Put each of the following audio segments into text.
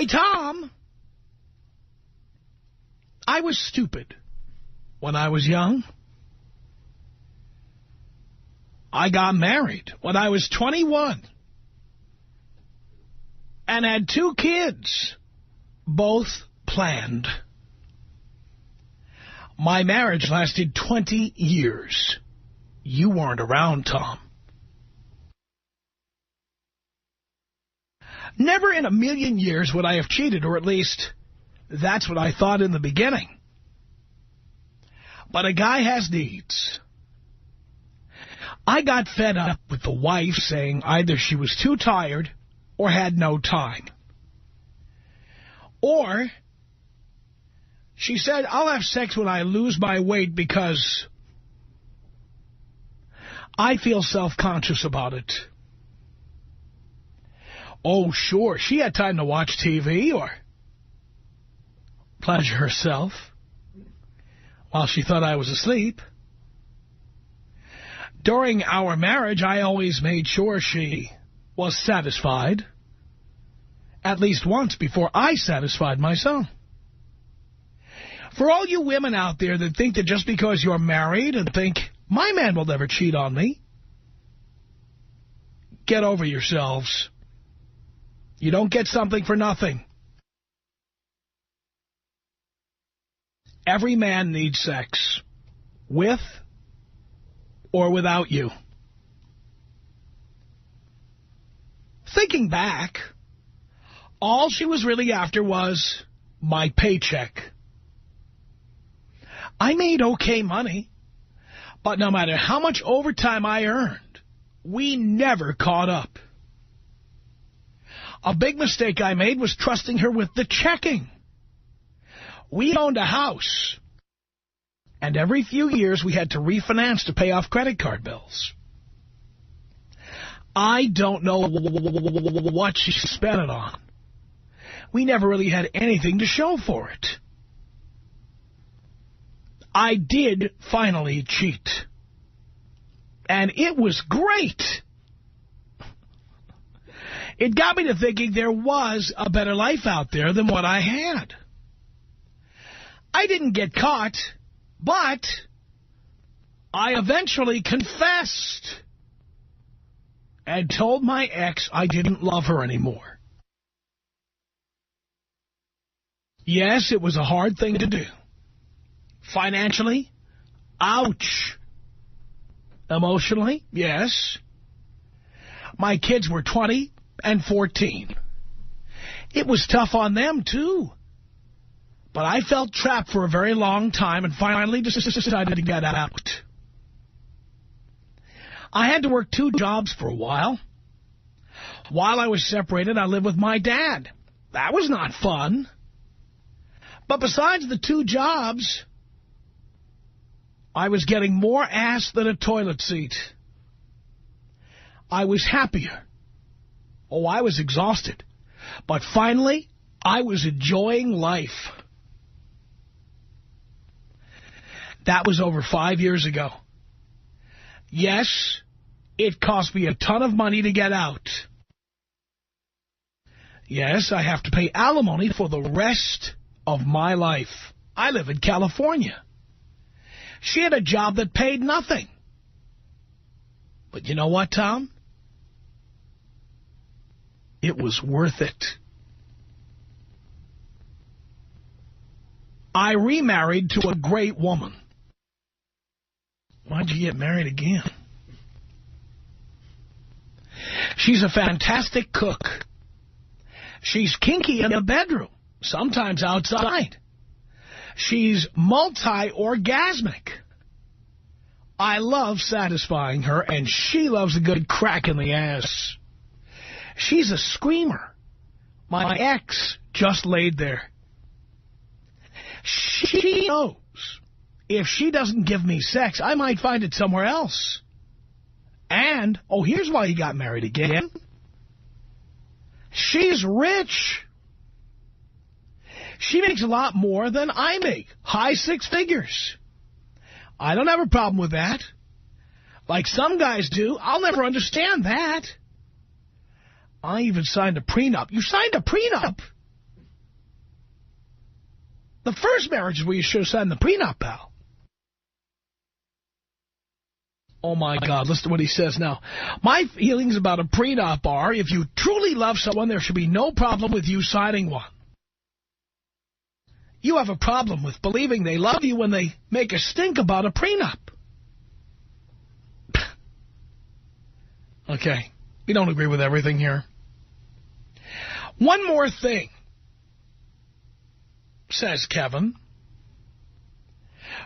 Hey, Tom, I was stupid when I was young. I got married when I was 21 and had 2 kids, both planned. My marriage lasted 20 years. You weren't around, Tom. Never in a million years would I have cheated, or at least that's what I thought in the beginning. But a guy has needs. I got fed up with the wife saying either she was too tired or had no time. Or she said, I'll have sex when I lose my weight because I feel self-conscious about it. Oh, sure, she had time to watch TV or pleasure herself while she thought I was asleep. During our marriage, I always made sure she was satisfied at least once before I satisfied myself. For all you women out there that think that just because you're married and think, my man will never cheat on me, get over yourselves. You don't get something for nothing. Every man needs sex, with or without you. Thinking back, all she was really after was my paycheck. I made okay money, but no matter how much overtime I earned, we never caught up. A big mistake I made was trusting her with the checking. We owned a house, and every few years we had to refinance to pay off credit card bills. I don't know what she spent it on. We never really had anything to show for it. I did finally cheat, and it was great. It got me to thinking there was a better life out there than what I had. I didn't get caught, but I eventually confessed and told my ex I didn't love her anymore. Yes, it was a hard thing to do. Financially, ouch. Emotionally, yes. My kids were 20 and 14. It was tough on them, too. But I felt trapped for a very long time and finally decided to get out. I had to work 2 jobs for a while. While I was separated, I lived with my dad. That was not fun. But besides the 2 jobs, I was getting more ass than a toilet seat. I was happier. Oh, I was exhausted. But finally, I was enjoying life. That was over 5 years ago. Yes, it cost me a ton of money to get out. Yes, I have to pay alimony for the rest of my life. I live in California. She had a job that paid nothing. But you know what, Tom? It was worth it. I remarried to a great woman. Why'd you get married again? She's a fantastic cook. She's kinky in the bedroom, sometimes outside. She's multi-orgasmic. I love satisfying her, and she loves a good crack in the ass. She's a screamer. My ex just laid there. She knows if she doesn't give me sex, I might find it somewhere else. And, oh, here's why he got married again. She's rich. She makes a lot more than I make. High 6 figures. I don't have a problem with that. Like some guys do. I'll never understand that. I even signed a prenup. You signed a prenup? The first marriage is where you should have signed the prenup, pal. Oh, my God, listen to what he says now. My feelings about a prenup are, if you truly love someone, there should be no problem with you signing one. You have a problem with believing they love you when they make a stink about a prenup. Okay, we don't agree with everything here. One more thing, says Kevin.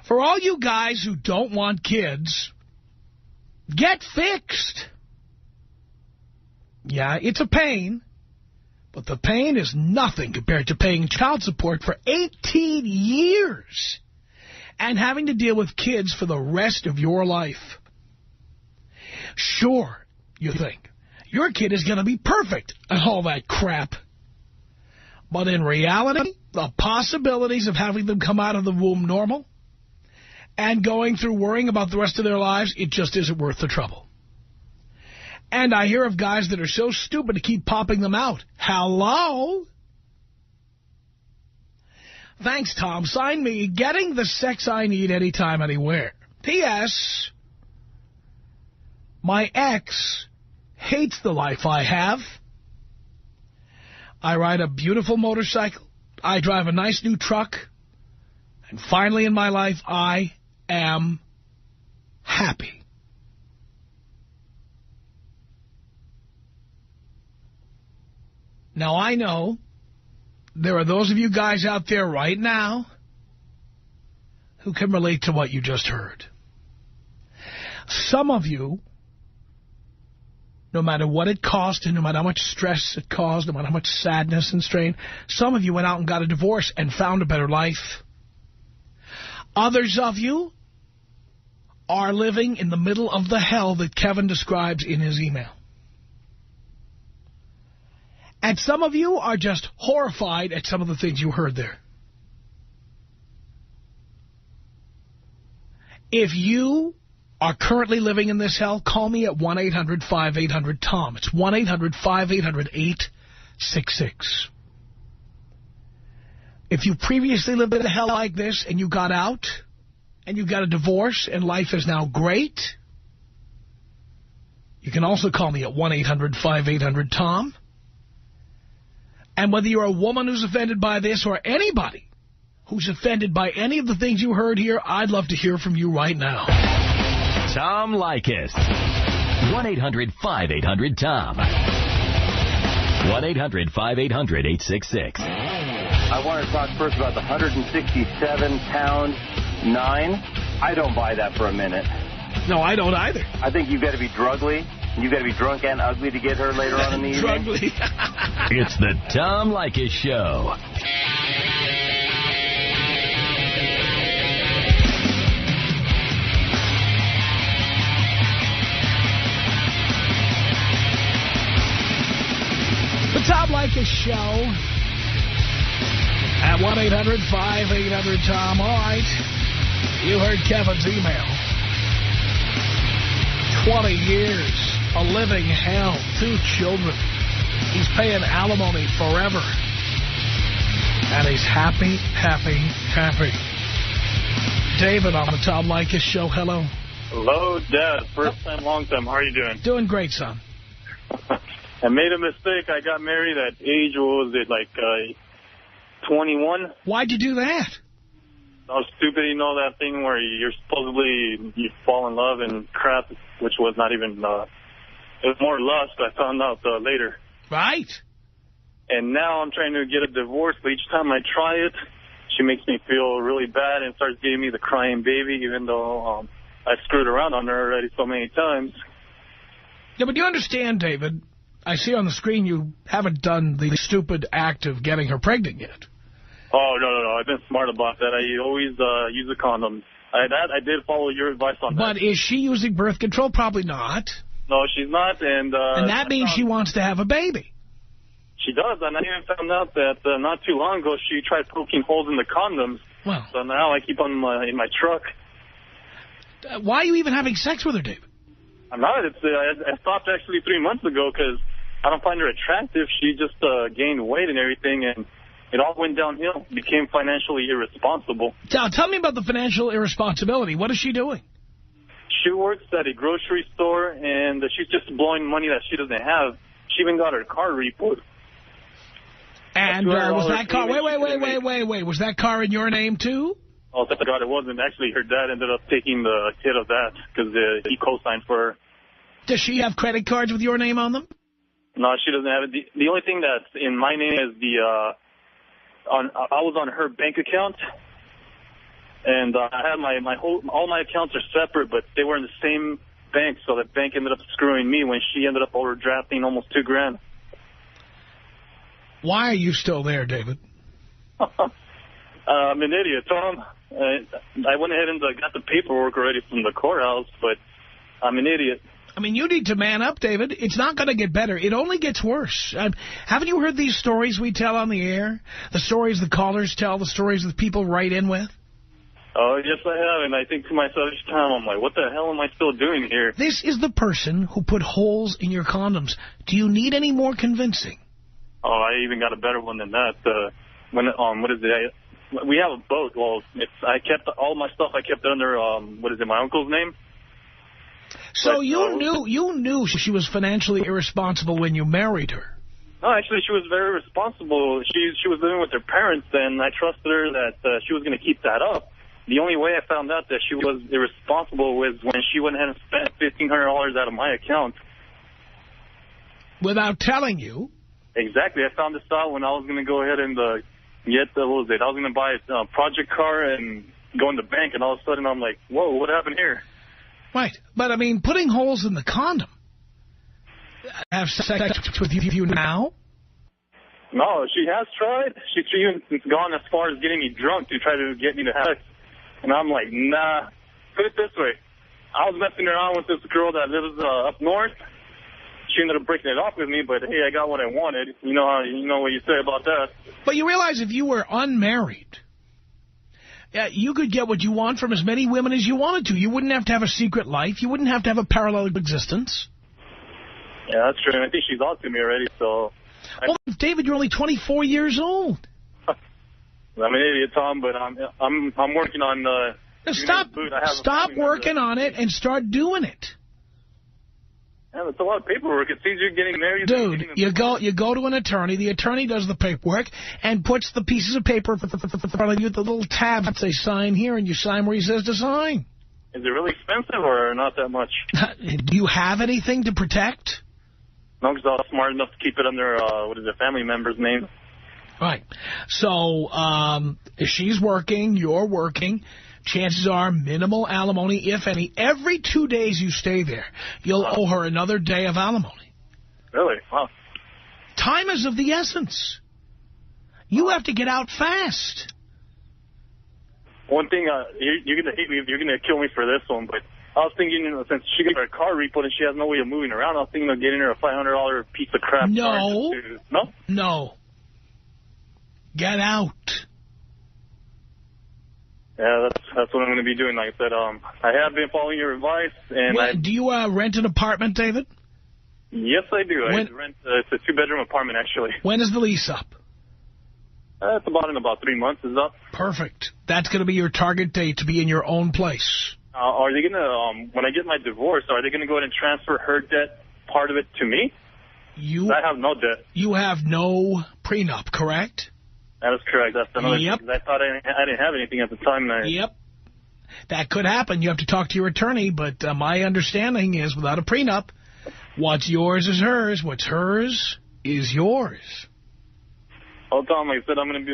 For all you guys who don't want kids, get fixed. Yeah, it's a pain, but the pain is nothing compared to paying child support for 18 years and having to deal with kids for the rest of your life. Sure, you think your kid is going to be perfect and all that crap. But in reality, the possibilities of having them come out of the womb normal and going through worrying about the rest of their lives, it just isn't worth the trouble. And I hear of guys that are so stupid to keep popping them out. Hello? Thanks, Tom. Sign me. Getting the sex I need anytime, anywhere. P.S. My ex hates the life I have. I ride a beautiful motorcycle. I drive a nice new truck. And finally in my life, I am happy. Now, I know there are those of you guys out there right now who can relate to what you just heard. Some of you, no matter what it cost and no matter how much stress it caused, no matter how much sadness and strain, some of you went out and got a divorce and found a better life. Others of you are living in the middle of the hell that Kevin describes in his email. And some of you are just horrified at some of the things you heard there. If you are currently living in this hell, call me at 1-800-5800-TOM. It's 1-800-5800-866. If you previously lived in a hell like this and you got out and you got a divorce and life is now great, you can also call me at 1-800-5800-TOM. And whether you're a woman who's offended by this or anybody who's offended by any of the things you heard here, I'd love to hear from you right now. Tom Leykis. 1-800-5800-TOM. 1-800-5800-866. I want to talk first about the 167-pound 9. I don't buy that for a minute. No, I don't either. I think you've got to be drugly. You've got to be drunk and ugly to get her later on in the evening. Drugly. It's the Tom Leykis Show. The Tom Leykis Show at 1-800-5800-TOM. All right. You heard Kevin's email. 20 years. A living hell. 2 children. He's paying alimony forever. And he's happy, happy, happy. David on the Tom Leykis Show. Hello. Hello, Dad. First time, long time. How are you doing? Doing great, son. I made a mistake. I got married at age, what was it, like 21? Why'd you do that? I was stupid, you know, that thing where you fall in love and crap, which was not even, it was more lust. I found out later. Right. And now I'm trying to get a divorce, but each time I try it, she makes me feel really bad and starts giving me the crying baby, even though I screwed around on her already so many times. Yeah, but you understand, David, I see on the screen you haven't done the stupid act of getting her pregnant yet. Oh, no. I've been smart about that. I always use a condom. I did follow your advice on that. But is she using birth control? Probably not. No, she's not. And that means she wants to have a baby. She does. And I even found out that not too long ago she tried poking holes in the condoms. Well, so now I keep them in my truck. Why are you even having sex with her, David? I'm not. I stopped actually 3 months ago because I don't find her attractive. She just gained weight and everything. And it all went downhill. Became financially irresponsible. Now, tell me about the financial irresponsibility. What is she doing? She works at a grocery store, and she's just blowing money that she doesn't have. She even got her car repoed. And was that car... Wait. Was that car in your name, too? Oh, thank God it wasn't. Actually, her dad ended up taking the hit of that because he co-signed for her. Does she have credit cards with your name on them? No, she doesn't have it. The only thing that's in my name is I was on her bank account, and I had all my accounts are separate, but they were in the same bank, so the bank ended up screwing me when she ended up overdrafting almost $2,000. Why are you still there, David? I'm an idiot, Tom. I went ahead and got the paperwork already from the courthouse, but I'm an idiot. I mean, you need to man up, David. It's not going to get better. It only gets worse. Haven't you heard these stories we tell on the air? The stories the callers tell, the stories that people write in with? Oh, yes, I have. And I think to myself each time, I'm like, what the hell am I still doing here? This is the person who put holes in your condoms. Do you need any more convincing? Oh, I even got a better one than that. What is it? We have a boat. Well, I kept all my stuff. I kept under my uncle's name. So you knew she was financially irresponsible when you married her. No, actually, she was very responsible. She was living with her parents, and I trusted her that she was going to keep that up. The only way I found out that she was irresponsible was when she went ahead and spent $1,500 out of my account. Without telling you? Exactly. I found this out when I was going to go ahead and I was going to buy a project car and go in the bank, and all of a sudden I'm like, whoa, what happened here? Right. But, I mean, putting holes in the condom. Have sex with you now? No, she has tried. She's even gone as far as getting me drunk to try to get me to have sex. And I'm like, nah. Put it this way. I was messing around with this girl that lives up north. She ended up breaking it off with me, but hey, I got what I wanted. You know what you say about that. But you realize if you were unmarried, you could get what you want from as many women as you wanted to. You wouldn't have to have a secret life. You wouldn't have to have a parallel existence. Yeah, that's true. I think she's on to me already, so... Well, David, you're only 24 years old. I'm an idiot, Tom, but I'm working on... Stop working on it and start doing it. Yeah, it's a lot of paperwork. It's easier getting married. Dude, you go to an attorney. The attorney does the paperwork and puts the pieces of paper in front of you, the little tab that say sign here, and you sign where he says to sign. Is it really expensive or not that much? Do you have anything to protect? No, because I was smart enough to keep it under, family member's name. Right. So, if she's working, you're working, chances are minimal alimony, if any. Every 2 days you stay there, you'll owe her another day of alimony. Really? Wow. Time is of the essence. You have to get out fast. One thing, you're going to hate me, you're going to kill me for this one, but I was thinking, since she got her car repoed and she has no way of moving around, I was thinking of getting her a $500 piece of crap. No. No? No. Get out. Yeah, that's what I'm going to be doing. Like I said, I have been following your advice. And do you rent an apartment, David? Yes, I do. I rent. It's a 2-bedroom apartment, actually. When is the lease up? It's in about 3 months is up. Perfect. That's going to be your target date, to be in your own place. Are they going to, when I get my divorce, are they going to go ahead and transfer her debt, part of it, to me? I have no debt. You have no prenup, correct? That is correct. That's another thing. I thought I didn't have anything at the time. Yep. That could happen. You have to talk to your attorney, but my understanding is without a prenup, what's yours is hers. What's hers is yours. Oh, Tom, like I said, I'm going to be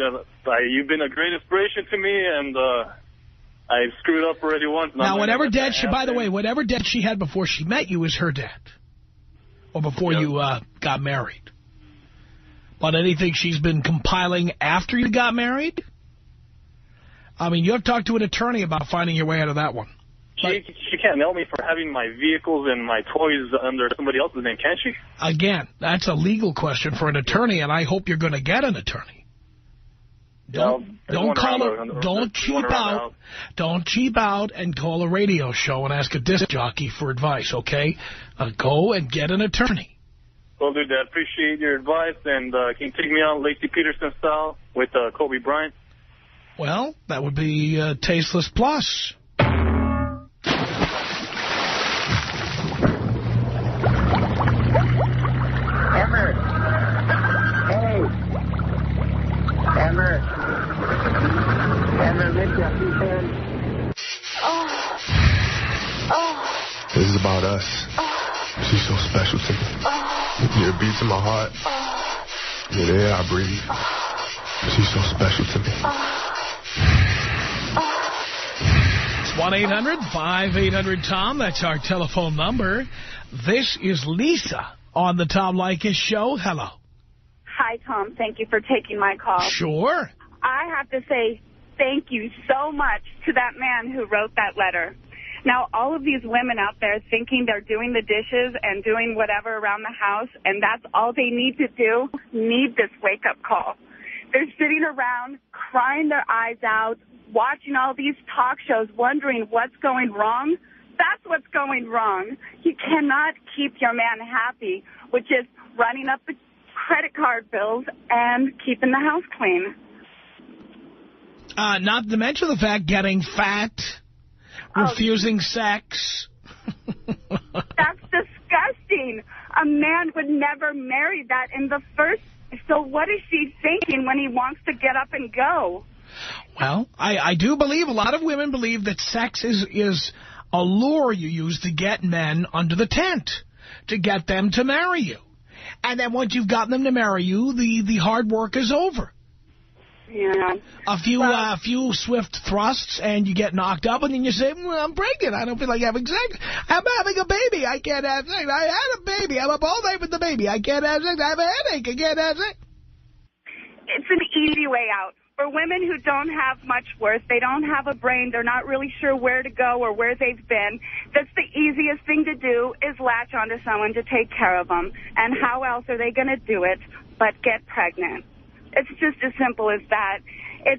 you've been a great inspiration to me, and I screwed up already once. Now, whatever debt whatever debt she had before she met you is her debt, or before you got married. But anything she's been compiling after you got married, I mean, you have to talk to an attorney about finding your way out of that one. She can't nail me for having my vehicles and my toys under somebody else's name, can she? Again, that's a legal question for an attorney, and I hope you're going to get an attorney. Don't cheap out and call a radio show and ask a disc jockey for advice, okay? Go and get an attorney. Well, dude, I appreciate your advice, and can you take me out Lacey Peterson style with Kobe Bryant? Well, that would be Tasteless Plus. Emmer. Hey. Emmer. Emmer, lift your feet. Oh. This is about us. She's so special to me. You're a beat to my heart. You're the air I breathe. She's so special to me. It's 1-800-5800-TOM. That's our telephone number. This is Lisa on the Tom Leykis Show. Hello. Hi, Tom. Thank you for taking my call. Sure. I have to say thank you so much to that man who wrote that letter. Now, all of these women out there thinking they're doing the dishes and doing whatever around the house, and that's all they need to do, need this wake-up call. They're sitting around, crying their eyes out, watching all these talk shows, wondering what's going wrong. That's what's going wrong. You cannot keep your man happy with just running up the credit card bills and keeping the house clean. Not to mention the fact getting fat, refusing sex. That's disgusting. A man would never marry that in the first place. So what is she thinking when he wants to get up and go? Well, I do believe, a lot of women believe that sex is a lure you use to get men under the tent, to get them to marry you. And then once you've gotten them to marry you, the hard work is over. Yeah. A few swift thrusts and you get knocked up, and then you say, well, I'm pregnant. I don't feel like having sex. I'm having a baby. I can't have sex. I had a baby. I'm up all day with the baby. I can't have sex. I have a headache. I can't have sex. It's an easy way out. For women who don't have much worth, they don't have a brain, they're not really sure where to go or where they've been, that's the easiest thing to do is latch onto someone to take care of them. And how else are they going to do it but get pregnant? It's just as simple as that. I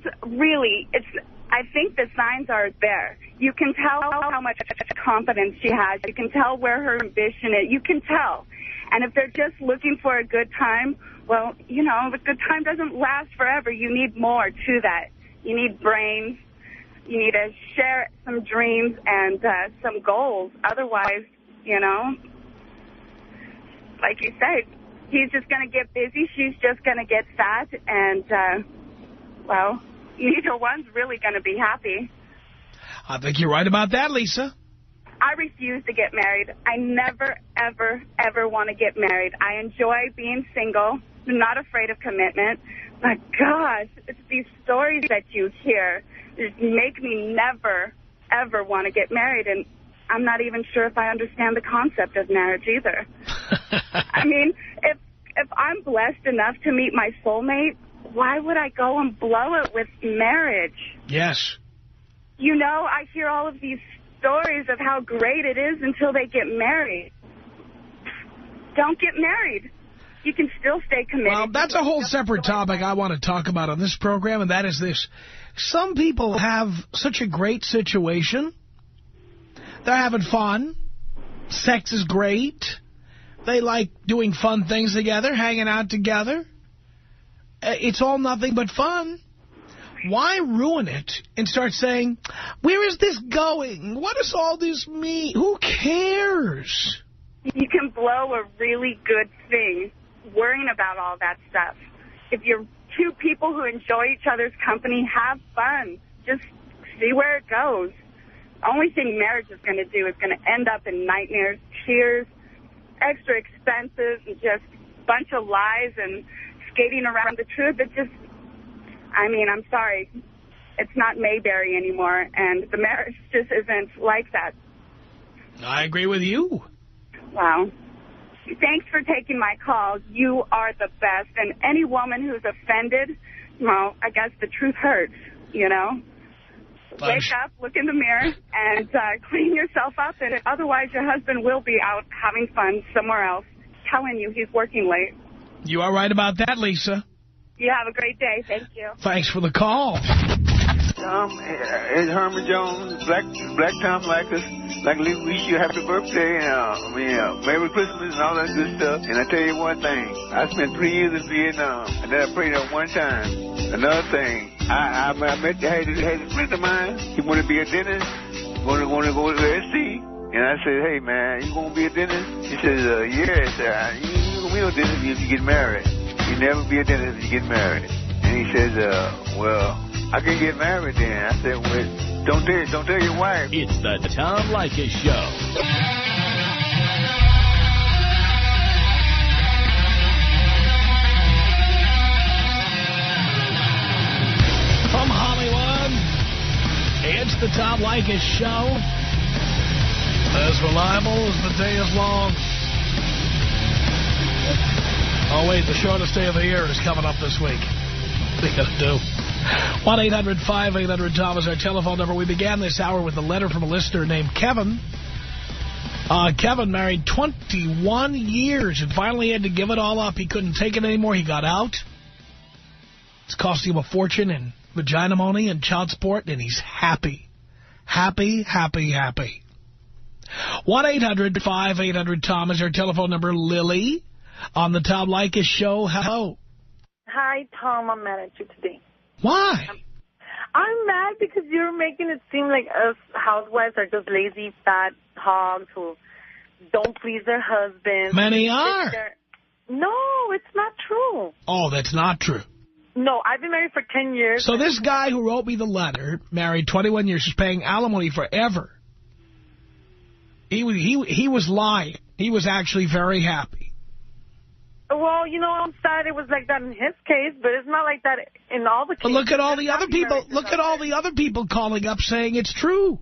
think the signs are there. You can tell how much confidence she has. You can tell where her ambition is. You can tell. And if they're just looking for a good time, well, you know, the good time doesn't last forever. You need more to that. You need brains. You need to share some dreams and some goals. Otherwise, you know, like you said, he's just going to get busy. She's just going to get fat. And, well, neither one's really going to be happy. I think you're right about that, Lisa. I refuse to get married. I never, ever, ever want to get married. I enjoy being single. I'm not afraid of commitment. But, gosh, it's these stories that you hear just make me never, ever want to get married. And I'm not even sure if I understand the concept of marriage either. I mean, if I'm blessed enough to meet my soulmate, why would I go and blow it with marriage? Yes. You know, I hear all of these stories of how great it is until they get married. Don't get married. You can still stay committed. Well, that's a whole separate topic I want to talk about on this program, and that is this. Some people have such a great situation. They're having fun. Sex is great. They like doing fun things together, hanging out together. It's all nothing but fun. Why ruin it and start saying, where is this going? What does all this mean? Who cares? You can blow a really good thing worrying about all that stuff. If you're two people who enjoy each other's company, have fun. Just see where it goes. The only thing marriage is going to do is going to end up in nightmares, tears, extra expenses, and just a bunch of lies and skating around the truth. It just, I mean, I'm sorry. It's not Mayberry anymore, and the marriage just isn't like that. I agree with you. Wow. Thanks for taking my call. You are the best. And any woman who's offended, well, I guess the truth hurts, you know? Wake up, look in the mirror, and clean yourself up. And otherwise, your husband will be out having fun somewhere else, telling you he's working late. You are right about that, Lisa. You have a great day. Thank you. Thanks for the call. It's Herman Jones, Black Tom Leykis. like wish you a happy birthday and Merry Christmas and all that good stuff. And I tell you one thing, I spent 3 years in Vietnam, and then I prayed up one time. Another thing, I met had a friend of mine. He wanted to be a dentist, wanted to go to the SC. And I said, hey man, you gonna be a dentist? He says, yeah. I said, you gonna be a dentist if you get married. You never be a dentist if you get married. And he says, well, I can get married then. I said, well, don't tell your wife. It's the Tom Leykis Show. From Hollywood, it's the Tom Leykis Show. As reliable as the day is long. Oh, wait, the shortest day of the year is coming up this week. What are you going to do? 1-800-5800-TOM is our telephone number. We began this hour with a letter from a listener named Kevin. Kevin married 21 years and finally had to give it all up. He couldn't take it anymore. He got out. It's costing him a fortune in vagina money and child support, and he's happy. Happy, happy, happy. 1-800-5800-TOM is our telephone number. Lily on the Tom Leykis Show. Hello. Hi, Tom. I'm mad at you today. Why? I'm mad because you're making it seem like us housewives are just lazy, fat hogs who don't please their husbands. Many are. No, it's not true. Oh, that's not true. No, I've been married for 10 years. So this guy who wrote me the letter, married 21 years, is paying alimony forever. He was lying. He was actually very happy. Well, you know, I'm sad it was like that in his case, but it's not like that in all the cases. But look at all the other people. Look at all the other people calling up saying it's true.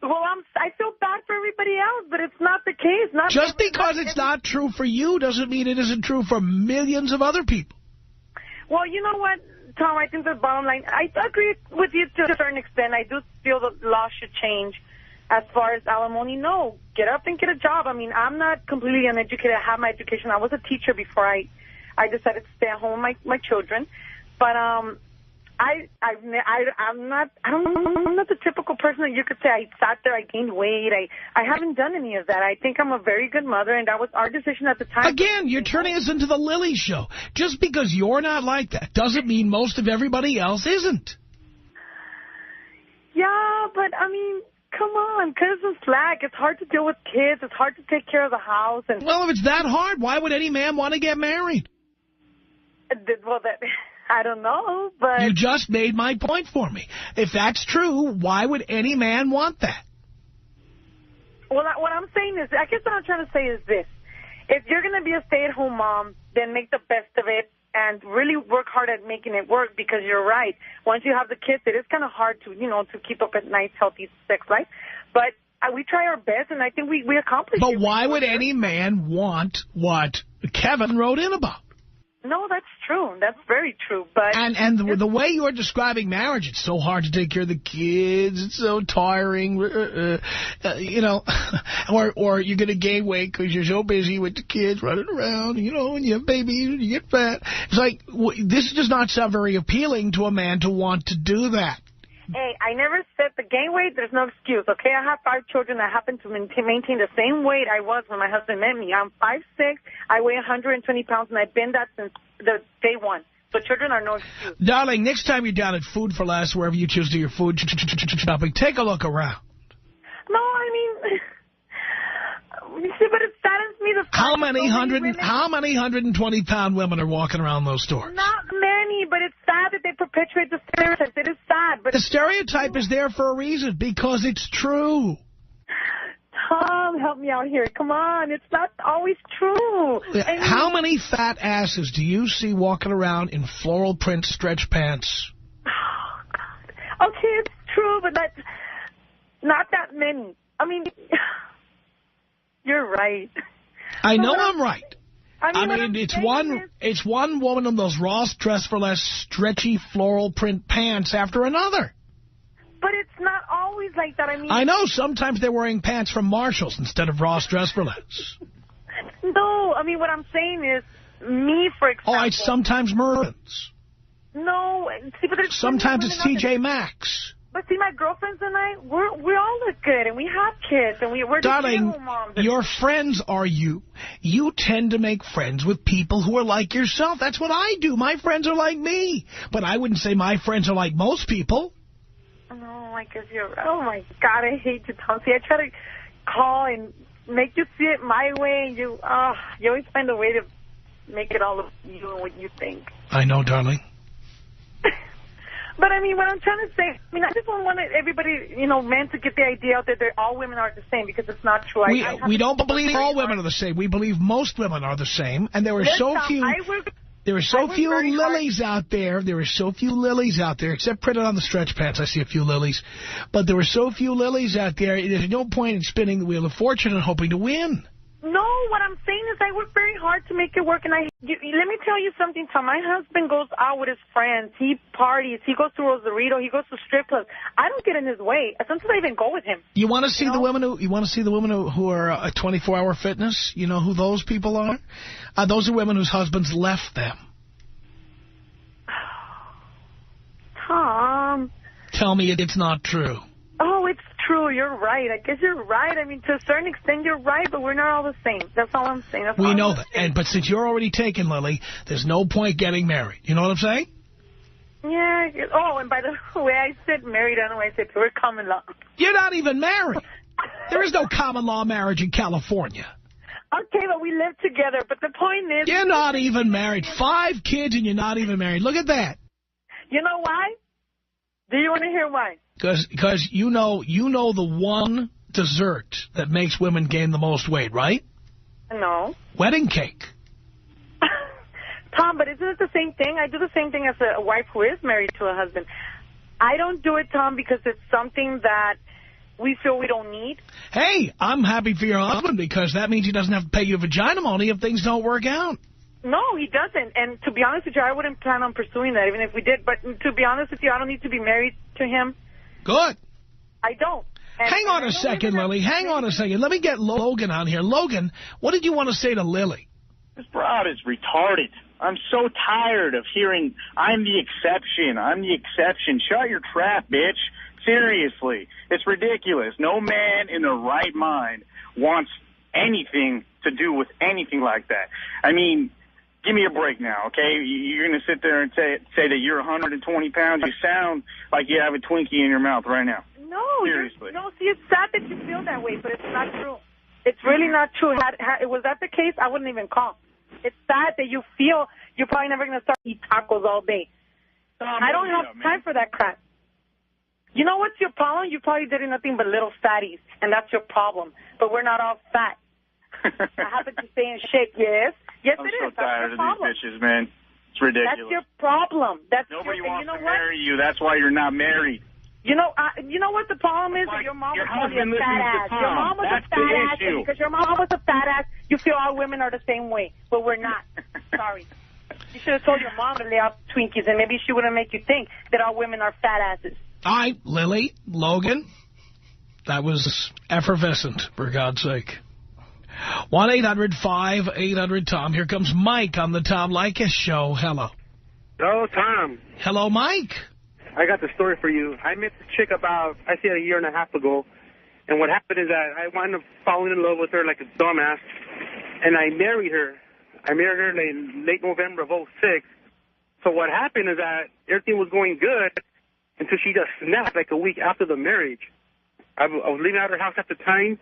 Well, I feel bad for everybody else, but it's not the case. Just because it's not true for you doesn't mean it isn't true for millions of other people. Well, you know what, Tom, I think the bottom line, I agree with you to a certain extent. I do feel the law should change. As far as alimony, no. Get up and get a job. I mean, I'm not completely uneducated. I have my education. I was a teacher before I decided to stay at home with my children. But I'm not the typical person that you could say I sat there, I gained weight. I haven't done any of that. I think I'm a very good mother, and that was our decision at the time. Again, you're turning us into the Lily Show. Just because you're not like that doesn't mean most of everybody else isn't. Yeah, but I mean, come on, cut some slack. It's hard to deal with kids. It's hard to take care of the house. And well, if it's that hard, why would any man want to get married? Well, I don't know, but... You just made my point for me. If that's true, why would any man want that? Well, what I'm saying is, I guess what I'm trying to say is this. If you're going to be a stay-at-home mom, then make the best of it and really work hard at making it work, because you're right. Once you have the kids, it is kind of hard to, to keep up a nice, healthy sex life. But we try our best, and I think we accomplish it. But why would any man want what Kevin wrote in about? No, that's true. That's very true. But and the way you're describing marriage, it's so hard to take care of the kids. It's so tiring, or you're going to gain weight because you're so busy with the kids running around, and you have babies and you get fat. It's like, this does not sound very appealing to a man to want to do that. Hey, I never said the gain weight. There's no excuse, okay? I have 5 children. I happen to maintain the same weight I was when my husband met me. I'm 5'6". I weigh 120 pounds, and I've been that since the day one. So children are no excuse. Darling, next time you're down at Food for Less, wherever you choose to do your food shopping, take a look around. No, I mean, you see, but it saddens me. How many 120-pound women are walking around those stores? Not many, but it's sad that they perpetuate the stereotypes. It is sad. But the stereotype is there for a reason, because it's true. Tom, help me out here. Come on, it's not always true. How many fat asses do you see walking around in floral print stretch pants? Oh, God. Okay, it's true, but that's not that many. I mean, you're right. I know I'm right. I mean, it's one woman in those Ross Dress for Less stretchy floral print pants after another. But it's not always like that. I know. Sometimes they're wearing pants from Marshall's instead of Ross Dress for Less. No, I mean, what I'm saying is, me, for example... it's sometimes Mervyn's. No. See, but sometimes it's TJ Maxx. But see, my girlfriends and I, we all look good, and we have kids, and we're Darling, just moms. your friends are you. You tend to make friends with people who are like yourself. That's what I do. My friends are like me. But I wouldn't say my friends are like most people. No, I guess you're... Oh, my God, I hate you, Tom. See, I try to call and make you see it my way, and you always find a way to make it all of you and what you think. I know, darling. But, I mean, what I'm trying to say, I mean, I just don't want everybody, you know, men to get the idea out that all women are the same, because it's not true. We don't believe all women are the same. We believe most women are the same, and there are so few... There are so few lilies out there. There are so few lilies out there, except printed on the stretch pants. I see a few lilies. But there are so few lilies out there, there's no point in spinning the wheel of fortune and hoping to win. No, what I'm saying is I work very hard to make it work. And let me tell you something, Tom. My husband goes out with his friends. He parties. He goes to Rosarito. He goes to strip clubs. I don't get in his way. Sometimes I even go with him. You want to see the women who are a 24-hour fitness? You know who those people are? Those are women whose husbands left them. Tom. Tell me it's not true. Oh, it's true. You're right. I guess you're right. I mean, to a certain extent, you're right, but we're not all the same. That's all I'm saying. We know that. But since you're already taken, Lily, there's no point getting married. You know what I'm saying? Yeah. Oh, and by the way, I said married. I don't know why I said we're common law. You're not even married. There is no common law marriage in California. Okay, but we live together. But the point is... You're not even married. 5 kids and you're not even married. Look at that. You know why? Do you want to hear why? Because you know the one dessert that makes women gain the most weight, right? No. Wedding cake. Tom, but isn't it the same thing? I do the same thing as a wife who is married to a husband. I don't do it, Tom, because it's something that we feel we don't need. Hey, I'm happy for your husband because that means he doesn't have to pay you vagina money if things don't work out. No, he doesn't. And to be honest with you, I wouldn't plan on pursuing that, even if we did. But to be honest with you, I don't need to be married to him. Good. I don't. Hang on a second, Lily. Hang on a second. Let me get Logan on here. Logan, what did you want to say to Lily? This broad is retarded. I'm so tired of hearing, I'm the exception. I'm the exception. Shut your trap, bitch. Seriously. It's ridiculous. No man in their right mind wants anything to do with anything like that. I mean, give me a break now, okay? You're going to sit there and say that you're 120 pounds. You sound like you have a Twinkie in your mouth right now. No, seriously. No, see, it's sad that you feel that way, but it's not true. It's really not true. Was that the case, I wouldn't even call. It's sad that you feel you're probably never going to start eating tacos all day. I don't have time for that crap. You know what's your problem? You probably did nothing but little fatties, and that's your problem. But we're not all fat. I happen to stay in shape, yes. Yes, I'm it so is. tired of these bitches, man. It's ridiculous. That's your problem. Nobody wants to marry you. That's why you're not married. You know what the problem is? Your mom was probably a fat ass. Your mom was a fat ass, and because your mom was a fat ass, you feel all women are the same way. But we're not. Sorry. You should have told your mom to lay out Twinkies, and maybe she wouldn't make you think that all women are fat asses. All right, Lily, Logan, that was effervescent, for God's sake. 1-800-5800-TOM. Here comes Mike on the Tom Leykis Show. Hello. Hello, Tom. Hello, Mike. I got the story for you. I met this chick about, I say, a year and a half ago. And what happened is that I wound up falling in love with her like a dumbass. And I married her. I married her in late November of 2006. So what happened is that everything was going good until she just snapped like a week after the marriage. I was living out of her house at the time.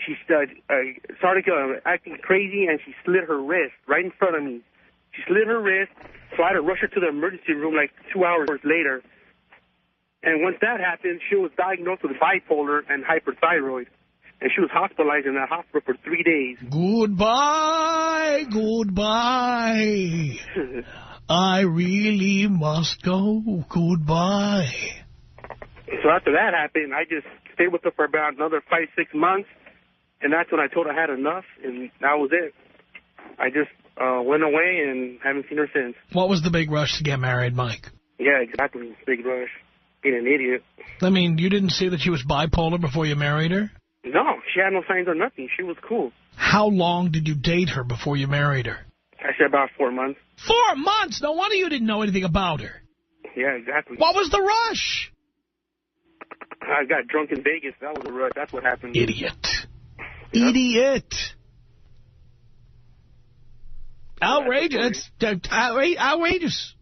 She started acting crazy, and she slit her wrist right in front of me. She slit her wrist, so I had to rush her to the emergency room like 2 hours later. And once that happened, she was diagnosed with bipolar and hyperthyroid. And she was hospitalized in that hospital for 3 days. Goodbye, goodbye. I really must go. Goodbye. So after that happened, I just stayed with her for about another 5-6 months. And that's when I told her I had enough, and that was it. I just went away and haven't seen her since. What was the big rush to get married, Mike? Yeah, exactly. Big rush. Being an idiot. I mean, you didn't see that she was bipolar before you married her? No, she had no signs or nothing. She was cool. How long did you date her before you married her? I said about 4 months. 4 months? No wonder you didn't know anything about her. Yeah, exactly. What was the rush? I got drunk in Vegas. That was a rush. That's what happened. Idiot. Yeah. Idiot. Outrageous. Outrageous.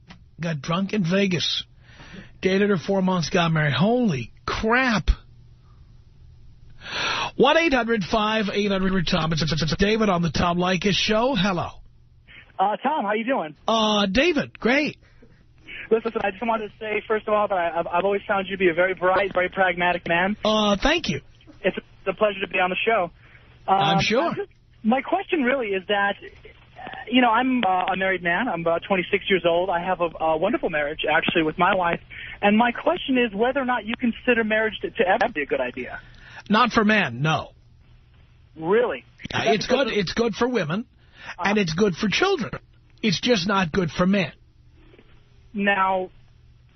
Got drunk in Vegas. Dated her 4 months, got married. Holy crap. 1-800-5800-TOM. It's David on the Tom Leykis Show. Hello. Tom, how you doing? David, great. Listen, I just wanted to say, first of all, that I've always found you to be a very bright, very pragmatic man. Thank you. It's a pleasure to be on the show. I'm sure. My question really is that, you know, I'm a married man. I'm about 26 years old. I have a wonderful marriage, actually, with my wife. And my question is whether or not you consider marriage to ever be a good idea. Not for men, no. Really? It's good. It's good for women, and it's good for children. It's just not good for men. Now,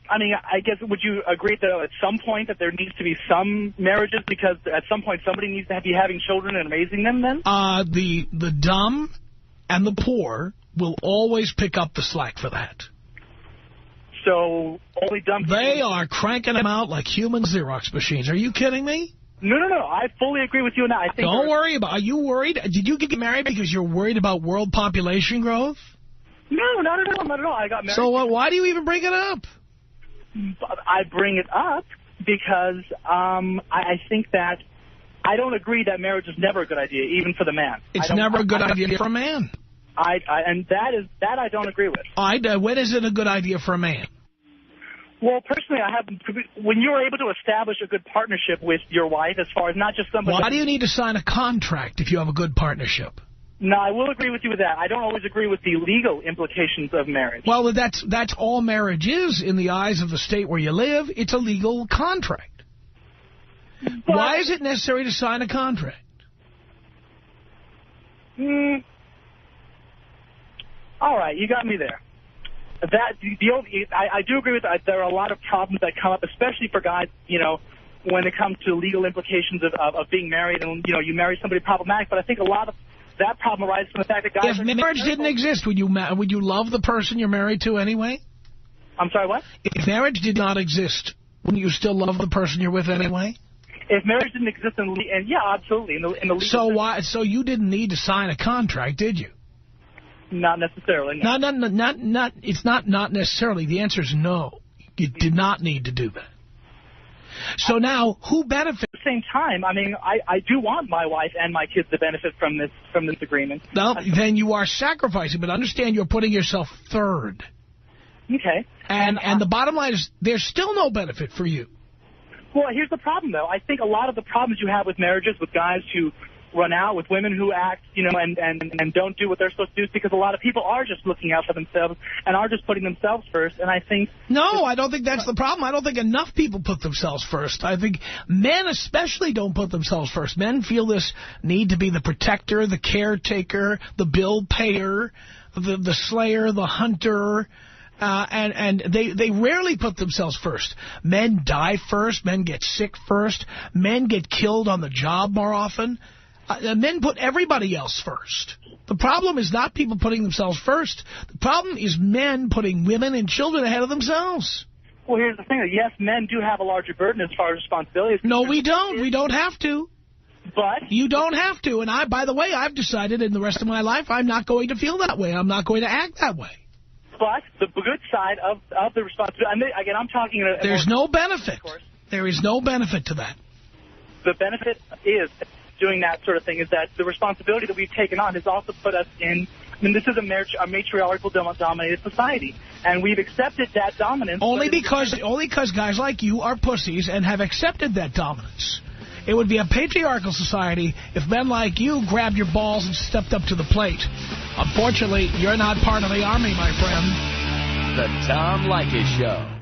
I mean, I guess, would you agree, though, at some point that there needs to be some marriages because at some point somebody needs to be having children and raising them then? The dumb and the poor will always pick up the slack for that. So, only dumb people... They are cranking them out like human Xerox machines. Are you kidding me? No. I fully agree with you on that. I think Don't worry about... Are you worried? Did you get married because you're worried about world population growth? No, not at all. I got married. So why do you even bring it up? I bring it up because I think that I don't agree that marriage is never a good idea, even for the man. It's never a good idea for a man. And that I don't agree with. When is it a good idea for a man? Well, personally, when you're able to establish a good partnership with your wife, as far as not just somebody... Why do you need to sign a contract if you have a good partnership? No, I will agree with you with that. I don't always agree with the legal implications of marriage. Well, that's all marriage is in the eyes of the state where you live. It's a legal contract. But why is it necessary to sign a contract? All right, you got me there. I do agree with that. There are a lot of problems that come up, especially for guys, you know, when it comes to legal implications of being married and, you know, you marry somebody problematic. But I think a lot of that problem arises from the fact that guys... If marriage didn't exist, would you love the person you're married to anyway? I'm sorry, what? If marriage did not exist, wouldn't you still love the person you're with anyway? If marriage didn't exist, and yeah, absolutely. In the legal so you didn't need to sign a contract, did you? Not necessarily. No. Not. It's not necessarily. The answer is no. You did not need to do that. So now, who benefits? At the same time, I mean, I do want my wife and my kids to benefit from this agreement. Well, then you are sacrificing, but understand you're putting yourself third. Okay. And the bottom line is there's still no benefit for you. Well, here's the problem, though. I think a lot of the problems you have with marriages, with guys who run out, with women who act, you know, and don't do what they're supposed to do, is because a lot of people are just looking out for themselves and are just putting themselves first. And I think... No, I don't think that's the problem. I don't think enough people put themselves first. I think men especially don't put themselves first. Men feel this need to be the protector, the caretaker, the bill payer, the slayer, the hunter... And they rarely put themselves first. Men die first. Men get sick first. Men get killed on the job more often. Men put everybody else first. The problem is not people putting themselves first. The problem is men putting women and children ahead of themselves. Well, here's the thing. Yes, men do have a larger burden as far as responsibilities. No, we don't. We don't have to. But you don't have to. And by the way, I've decided in the rest of my life I'm not going to feel that way. I'm not going to act that way. But the good side of the responsibility, again, I'm talking... There's no benefit. There is no benefit to that. The benefit is doing that sort of thing is that the responsibility that we've taken on has also put us in... I mean, this is a matriarchal dominated society, and we've accepted that dominance. Only because guys like you are pussies and have accepted that dominance. It would be a patriarchal society if men like you grabbed your balls and stepped up to the plate. Unfortunately, you're not part of the army, my friend. The Tom Leykis Show.